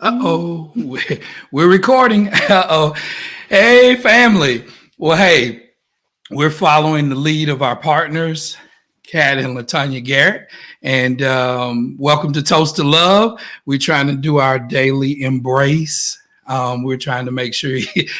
Uh-oh, we're recording. Uh-oh. Hey, family. Well, hey, we're following the lead of our partners, Kat and Latanya Garrett. And welcome to Toast to Love. We're trying to do our daily embrace. We're trying to make sure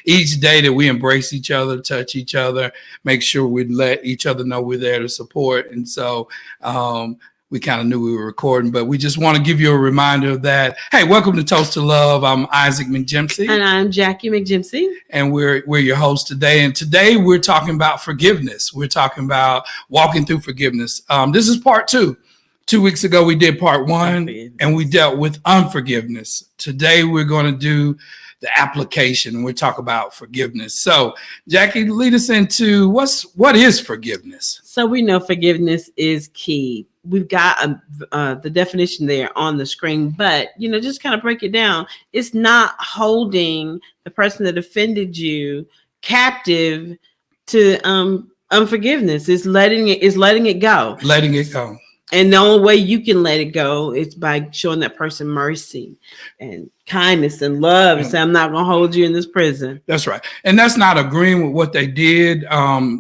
each day that we embrace each other, touch each other, make sure we let each other know we're there to support. And so we kind of knew we were recording, but we just want to give you a reminder of that. Hey, welcome to Toast to Love. I'm Isaac McJimsey. And I'm Jackie McJimsey. And we're your host today. And today we're talking about forgiveness. We're talking about walking through forgiveness. This is part 2. 2 weeks ago, we did part 1, and we dealt with unforgiveness. Today, we're going to do the application. We'll talk about forgiveness. So, Jackie, lead us into what is forgiveness? So we know forgiveness is key. We've got the definition there on the screen, but, just kind of break it down. It's not holding the person that offended you captive to unforgiveness. It's letting it go. Letting it go. And the only way you can let it go is by showing that person mercy and kindness and love and say, I'm not going to hold you in this prison. That's right. And that's not agreeing with what they did.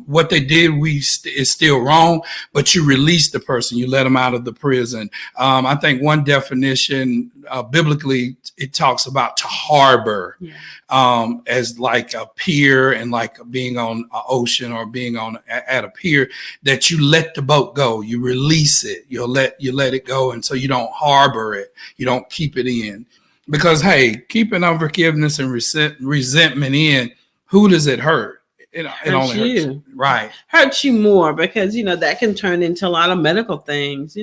What they did is still wrong, but you release the person. You let them out of the prison. I think one definition biblically, it talks about to harbor as like a pier and like being on an ocean or being at a pier, that you let the boat go. You release it. You let it go. And so you don't harbor it. You don't keep it in. Because, hey, keeping unforgiveness and resentment in, who does it hurt? It only hurts you. Right. Hurts you more because, that can turn into a lot of medical things,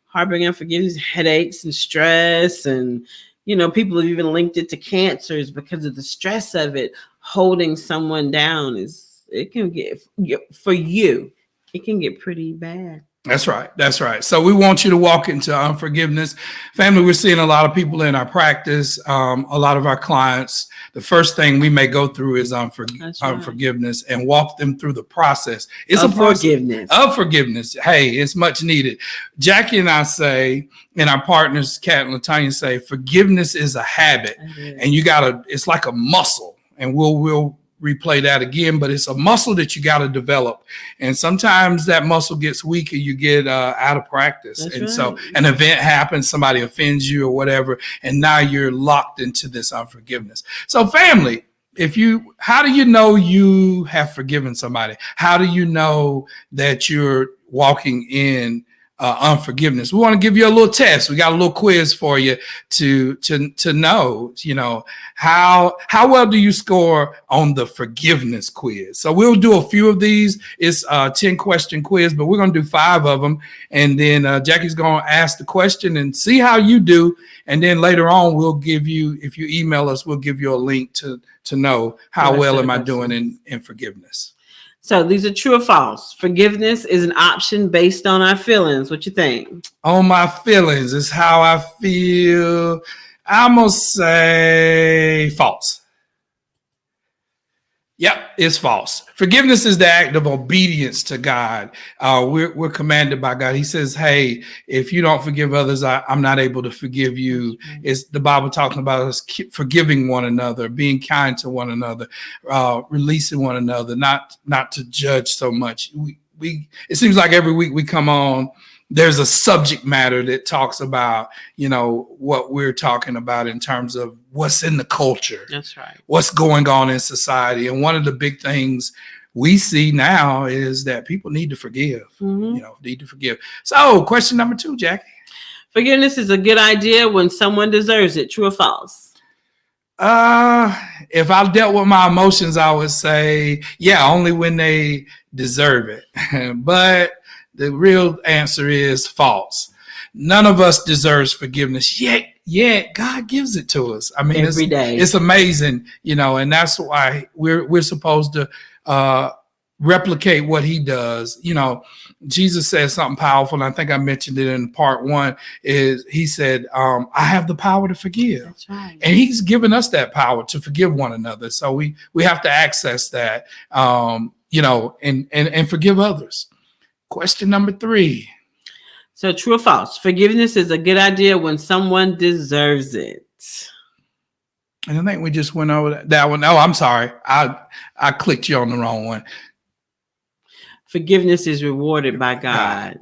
harboring unforgiveness, headaches and stress. And, people have even linked it to cancers because of the stress of it. Holding someone down it can get pretty bad. That's right. That's right. So we want you to walk into unforgiveness. Family, we're seeing a lot of people in our practice, a lot of our clients. The first thing we may go through is unforgiveness and walk them through the process. It's a forgiveness. Of forgiveness. Hey, it's much needed. Jackie and I say, and our partners, Kat and Latanya, say, forgiveness is a habit. And it's like a muscle. And we'll replay that again, but it's a muscle that you got to develop. And sometimes that muscle gets weaker, you get out of practice. That's and right. So an event happens, somebody offends you or whatever, and now you're locked into this unforgiveness. So family, how do you know you have forgiven somebody? How do you know that you're walking in unforgiveness? We want to give you a little test. We got a little quiz for you to know, how well do you score on the forgiveness quiz? So we'll do a few of these. It's a 10-question quiz, but we're going to do 5 of them. And then Jackie's going to ask the question and see how you do. And then later on, we'll give you, if you email us, we'll give you a link to know how well am I doing in forgiveness. So these are true or false. Forgiveness is an option based on our feelings. What you think? On my feelings is how I feel. I'm going to say false. Yep, it's false. Forgiveness is the act of obedience to God. We're commanded by God. He says, hey, if you don't forgive others, I'm not able to forgive you. It's the Bible talking about us forgiving one another, being kind to one another, releasing one another, not to judge so much. It seems like every week we come on, there's a subject matter that talks about, what we're talking about in terms of what's in the culture. That's right. What's going on in society. And one of the big things we see now is that people need to forgive, need to forgive. So question number 2, Jackie. Forgiveness is a good idea when someone deserves it. True or false? If I dealt with my emotions, I would say, yeah, only when they deserve it. But the real answer is false. None of us deserves forgiveness, yet God gives it to us. I mean, every day. It's amazing, and that's why we're supposed to replicate what he does. Jesus said something powerful, and I think I mentioned it in part 1, is he said, I have the power to forgive. That's right. And he's given us that power to forgive one another. So we have to access that, and forgive others. Question number 3. So true or false? Forgiveness is a good idea when someone deserves it. And I think we just went over that one. Oh, I'm sorry. I clicked you on the wrong one. Forgiveness is rewarded by God.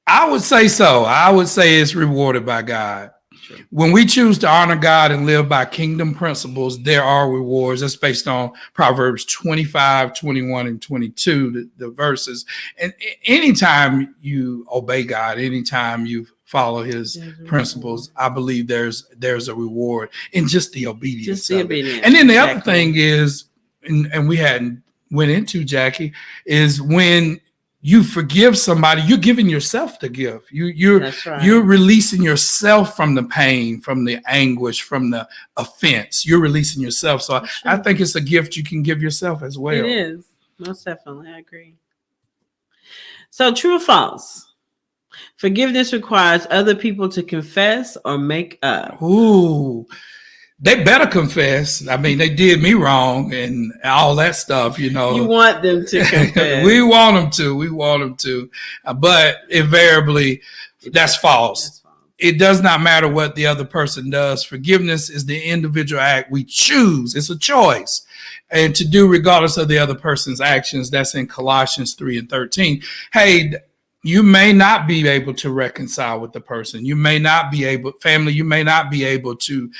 I would say so. I would say it's rewarded by God. True. When we choose to honor God and live by kingdom principles, there are rewards. That's based on Proverbs 25, 21, and 22, the verses. And anytime you obey God, anytime you follow his principles, I believe there's a reward in just the obedience. Just the obedience. And then the other thing is, and we hadn't went into, Jackie, is when you forgive somebody, you're giving yourself the gift. You're releasing yourself from the pain, from the anguish, from the offense. You're releasing yourself. So I think it's a gift you can give yourself as well. It is. Most definitely. I agree. So true or false? Forgiveness requires other people to confess or make up. Ooh. They better confess. I mean, they did me wrong and all that stuff, you know. You want them to confess. We want them to. We want them to. But invariably, that's false. It does not matter what the other person does. Forgiveness is the individual act we choose. It's a choice. And to do regardless of the other person's actions. That's in Colossians 3:13. Hey, you may not be able to reconcile with the person. You may not be able, family, you may not be able to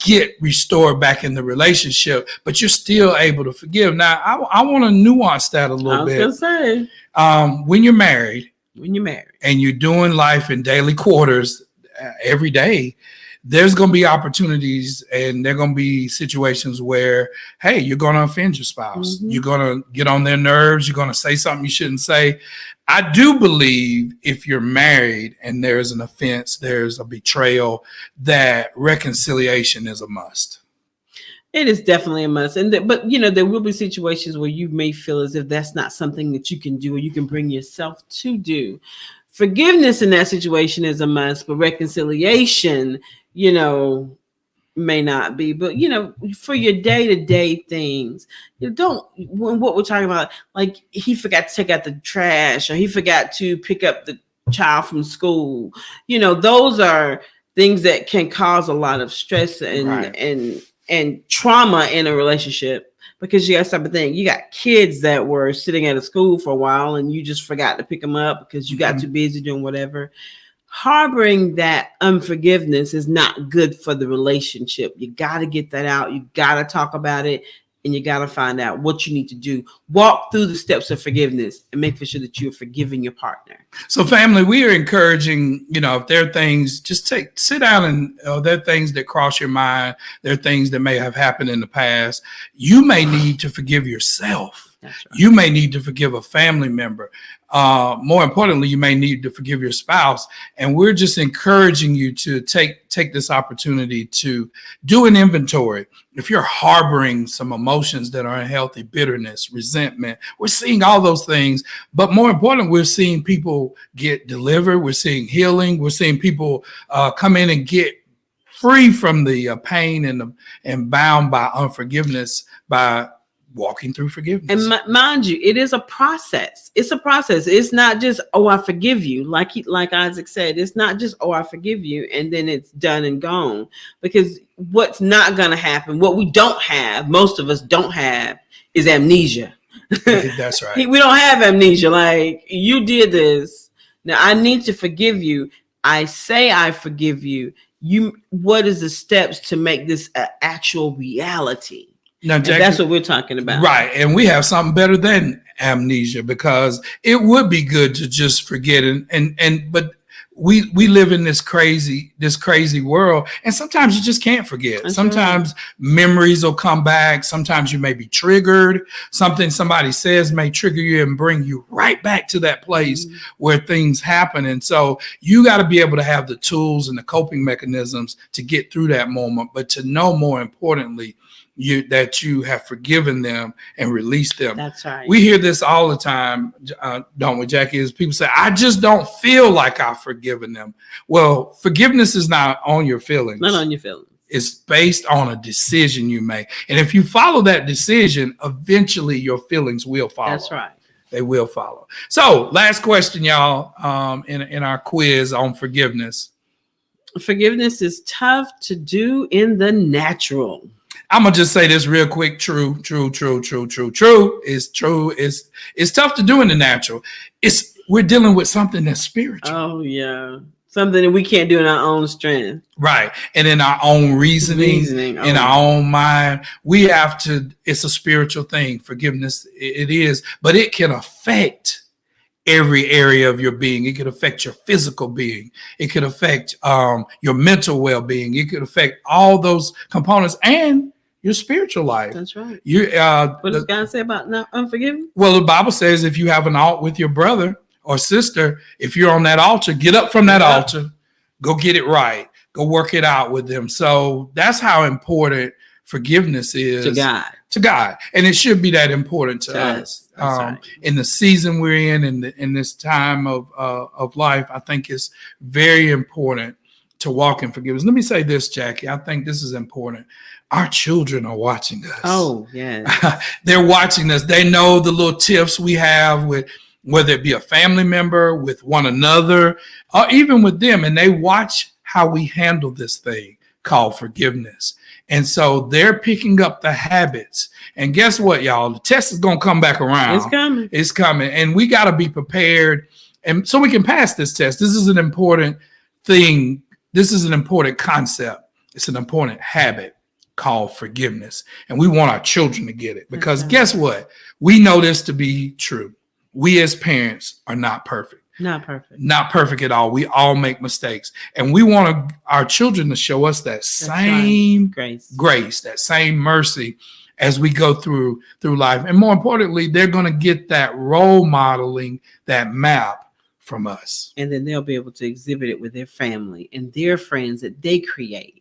get restored back in the relationship, but you're still able to forgive. Now, I want to nuance that a little bit. I was going to say. When you're married and you're doing life in daily quarters every day, there's going to be opportunities and there are going to be situations where, hey, you're going to offend your spouse. Mm-hmm. You're going to get on their nerves. You're going to say something you shouldn't say. I do believe if you're married and there's an offense, there's a betrayal, that reconciliation is a must. It is definitely a must. But, you know, there will be situations where you may feel as if that's not something that you can do or you can bring yourself to do. Forgiveness in that situation is a must, but reconciliation, you know, may not be. But, you know, for your day-to-day things, you don't, what we're talking about, like he forgot to take out the trash or he forgot to pick up the child from school. You know, those are things that can cause a lot of stress and trauma in a relationship. Because you got something to think, you got kids that were sitting at a school for a while and you just forgot to pick them up because you got too busy doing whatever. Harboring that unforgiveness is not good for the relationship. You got to get that out. You got to talk about it and you got to find out what you need to do. Walk through the steps of forgiveness and make sure that you're forgiving your partner. So family, we are encouraging, you know, if there are things, just sit down and there are things that cross your mind. There are things that may have happened in the past. You may need to forgive yourself. That's right. You may need to forgive a family member. More importantly, you may need to forgive your spouse. And we're just encouraging you to take this opportunity to do an inventory. If you're harboring some emotions that are unhealthy, bitterness, resentment, we're seeing all those things. But more important, we're seeing people get delivered. We're seeing healing. We're seeing people come in and get free from the pain and bound by unforgiveness by walking through forgiveness. And mind you, it is a process. It's a process. It's not just, oh, I forgive you. Like Isaac said, it's not just, oh, I forgive you, and then it's done and gone. Because what's not going to happen, what we don't have, most of us don't have, is amnesia. That's right. We don't have amnesia. Like, you did this. Now I need to forgive you. I say I forgive you. What is the steps to make this an actual reality? Now, Jackie, that's what we're talking about. Right. And we have something better than amnesia, because it would be good to just forget. But we live in this crazy world. And sometimes you just can't forget. That's sometimes right. Memories will come back. Sometimes you may be triggered. Something somebody says may trigger you and bring you right back to that place where things happen. And so you got to be able to have the tools and the coping mechanisms to get through that moment, but to know, more importantly, that you have forgiven them and released them. That's right. We hear this all the time, don't we, Jackie? Is people say, I just don't feel like I've forgiven them. Well, forgiveness is not on your feelings. Not on your feelings. It's based on a decision you make. And if you follow that decision, eventually your feelings will follow. That's right. They will follow. So last question, y'all, in our quiz on forgiveness. Forgiveness is tough to do in the natural. I'm gonna just say this real quick. True. It's true. It's tough to do in the natural. We're dealing with something that's spiritual. Oh yeah. Something that we can't do in our own strength. Right. And in our own reasoning. In our own mind, we have to, it's a spiritual thing. Forgiveness, it is, but it can affect every area of your being. It could affect your physical being. It could affect your mental well-being. It could affect all those components and your spiritual life. That's right. What does God say about not unforgiving? Well, the Bible says if you have an alt with your brother or sister, if you're on that altar, get up from that altar, go get it right, go work it out with them. So that's how important forgiveness is to God. And it should be that important to us. Right. In the season we're in this time of life, I think it's very important to walk in forgiveness. Let me say this, Jackie. I think this is important. Our children are watching us. Oh, yeah. They're watching us. They know the little tips we have with, whether it be a family member, with one another, or even with them. And they watch how we handle this thing called forgiveness. And so they're picking up the habits. And guess what, y'all? The test is going to come back around. It's coming. It's coming. And we got to be prepared. And so we can pass this test. This is an important thing. This is an important concept. It's an important habit called forgiveness. And we want our children to get it. Because guess what? We know this to be true. We as parents are not perfect. Not perfect at all. We all make mistakes. And we want our children to show us that same grace, that same mercy as we go through life. And more importantly, they're going to get that role modeling, that map from us. And then they'll be able to exhibit it with their family and their friends that they create.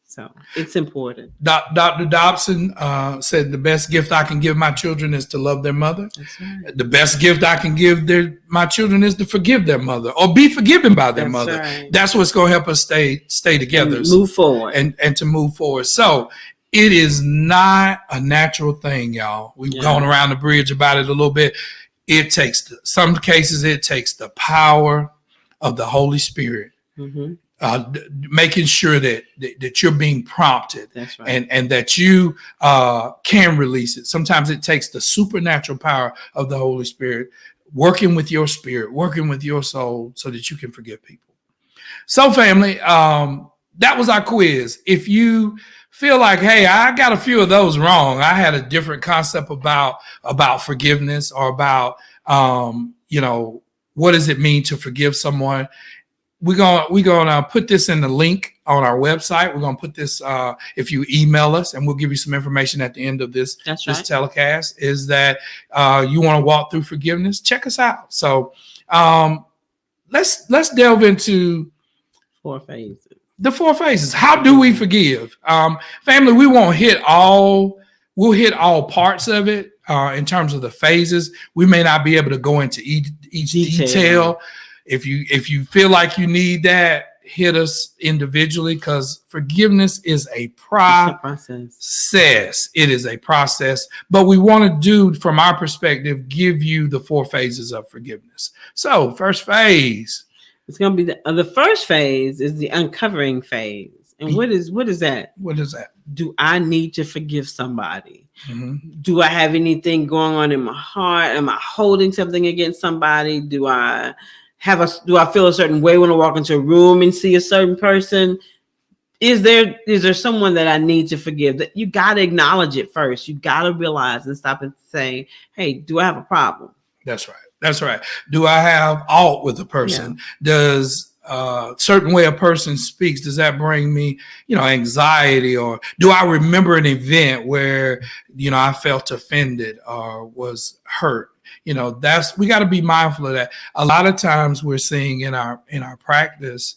So it's important. Dr. Dobson said the best gift I can give my children is to love their mother. That's right. The best gift I can give my children is to forgive their mother or be forgiven by their mother. Right. That's what's going to help us stay together. And move forward. And to move forward. So it is not a natural thing, y'all. We've gone around the bridge about it a little bit. It takes, some cases, it takes the power of the Holy Spirit. Mm-hmm. Making sure that you're being prompted. That's right. and that you can release it. Sometimes it takes the supernatural power of the Holy Spirit working with your spirit, working with your soul so that you can forgive people. So family, that was our quiz. If you feel like, hey, I got a few of those wrong, I had a different concept about forgiveness or about, what does it mean to forgive someone? We're gonna put this in the link on our website. We're gonna put this if you email us, and we'll give you some information at the end of this telecast. Is that you want to walk through forgiveness? Check us out. So let's delve into the 4 phases. How do we forgive? Family, we won't hit all. We'll hit all parts of it in terms of the phases. We may not be able to go into each detail. If you feel like you need that, hit us individually, because forgiveness is a process. It is a process, but we want to do, from our perspective, give you the 4 phases of forgiveness. So first phase. It's going to be the first phase is the uncovering phase. And what is that? What is that? Do I need to forgive somebody? Mm-hmm. Do I have anything going on in my heart? Am I holding something against somebody? Do I feel a certain way when I walk into a room and see a certain person? Is there someone that I need to forgive? That you got to acknowledge it first. You got to realize and stop and say, hey, do I have a problem? That's right. Do I have alt with a person? Yeah. Does certain way a person speaks, does that bring me, anxiety? Or do I remember an event where, I felt offended or was hurt? We got to be mindful of that. A lot of times we're seeing in our practice,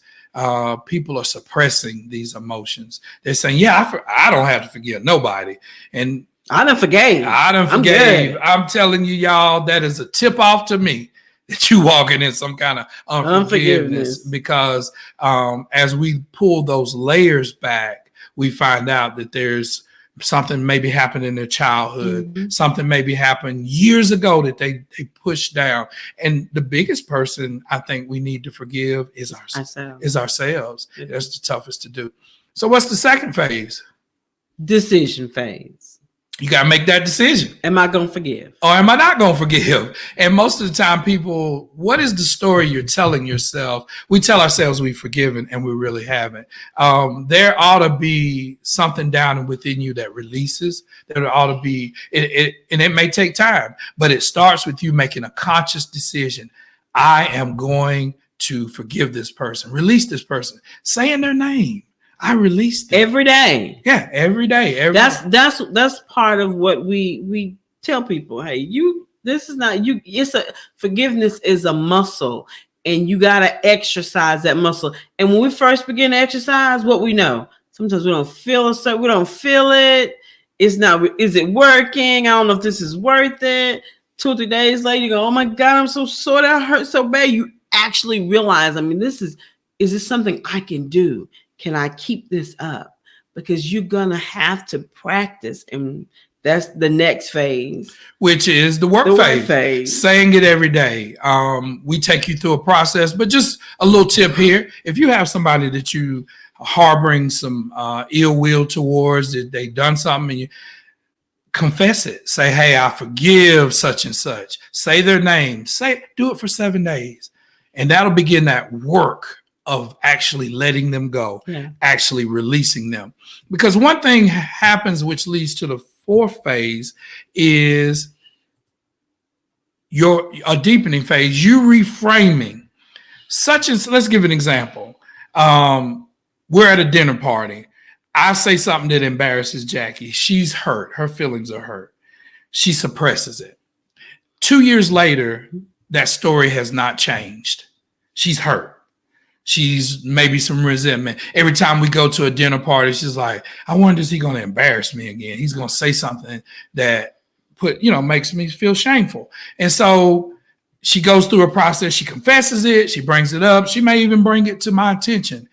people are suppressing these emotions. They're saying, I don't have to forgive nobody. And I done forgave. I'm telling you, y'all, that is a tip off to me that you walking in some kind of unforgiveness. Because as we pull those layers back, we find out that there's something maybe happened in their childhood. Mhm. Something maybe happened years ago that they pushed down. And the biggest person I think we need to forgive is ourselves. Mhm. That's the toughest to do. So what's the second phase? Decision phase. You got to make that decision. Am I going to forgive? Or am I not going to forgive? And most of the time, people, what is the story you're telling yourself? We tell ourselves we've forgiven and we really haven't. There ought to be something down within you that releases. There ought to be, and it may take time, but it starts with you making a conscious decision. I am going to forgive this person, release this person, saying their name. I released it every day. Yeah, every day. That's part of what we tell people. Hey, this is not you. Forgiveness is a muscle, and you gotta exercise that muscle. And when we first begin to exercise, what we know, sometimes we don't feel it. We don't feel it. It's not. Is it working? I don't know if this is worth it. 2 or 3 days later, you go, oh my God, I'm so sore. That hurt so bad. You actually realize, is this something I can do? Can I keep this up? Because you're going to have to practice. And that's the next phase. Which is the work phase. Saying it every day. We take you through a process, but just a little tip here. If you have somebody that you harboring some ill will towards, that they done something, and you confess it. Say, hey, I forgive such and such. Say their name. Do it for 7 days. And that'll begin that work of actually letting them go, actually releasing them. Because one thing happens which leads to the fourth phase is a deepening phase, you reframing. Let's give an example. We're at a dinner party. I say something that embarrasses Jackie. She's hurt. Her feelings are hurt. She suppresses it. 2 years later, that story has not changed. She's hurt. She's maybe some resentment. Every time we go to a dinner party, she's like, I wonder, is he going to embarrass me again? He's going to say something that makes me feel shameful. And so she goes through a process. She confesses it. She brings it up. She may even bring it to my attention.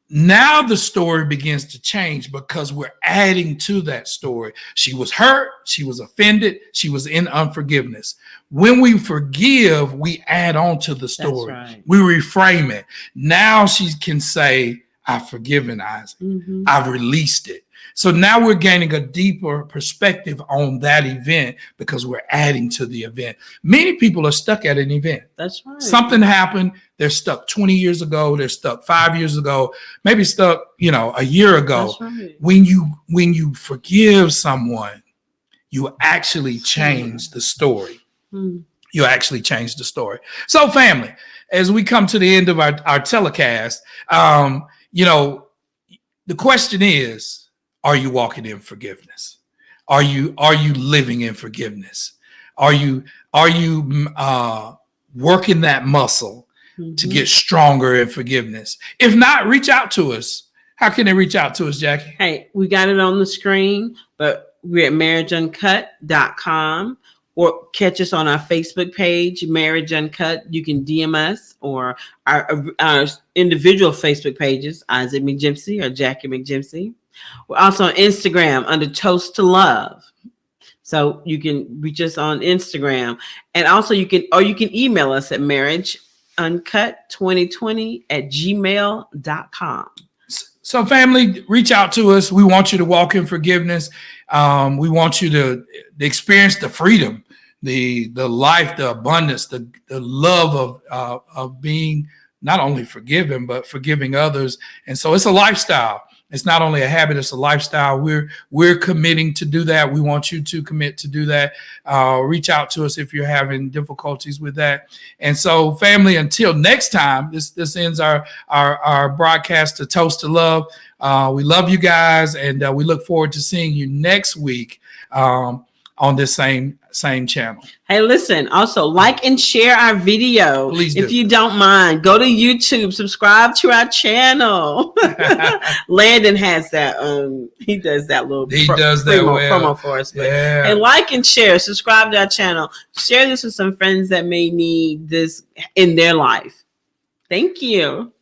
Now the story begins to change because we're adding to that story. She was hurt. She was offended. She was in unforgiveness. When we forgive, we add on to the story. That's right. We reframe it. Now she can say, I've forgiven Isaac. Mm-hmm. I've released it. So now we're gaining a deeper perspective on that event because we're adding to the event. Many people are stuck at an event. That's right. Something happened. They're stuck 20 years ago. They're stuck 5 years ago, maybe stuck, a year ago. That's right. When you forgive someone, you actually change the story. You actually change the story. So family, as we come to the end of our telecast, the question is, are you walking in forgiveness? Are you living in forgiveness? Are you working that muscle to get stronger in forgiveness? If not, reach out to us. How can they reach out to us, Jackie? Hey, we got it on the screen, but we're at marriageuncut.com, or catch us on our Facebook page, Marriage Uncut. You can DM us, or our individual Facebook pages, Isaac McGimpsey or Jackie McGimpsey. We're also on Instagram under Toast to Love. So you can reach us on Instagram. And also you can email us at marriageuncut2020@gmail.com. So family, reach out to us. We want you to walk in forgiveness. We want you to experience the freedom, the life, the abundance, the love of being not only forgiven, but forgiving others. And so it's a lifestyle. It's not only a habit, it's a lifestyle. We're committing to do that. We want you to commit to do that. Reach out to us if you're having difficulties with that. And so family, until next time, this ends our broadcast to Toast to Love. We love you guys, and we look forward to seeing you next week on this same channel. Hey, listen, also like and share our video. Please do. If you don't mind, go to YouTube, subscribe to our channel. Landon has that, he does that little promo for us. Yeah. And like and share, subscribe to our channel. Share this with some friends that may need this in their life. Thank you.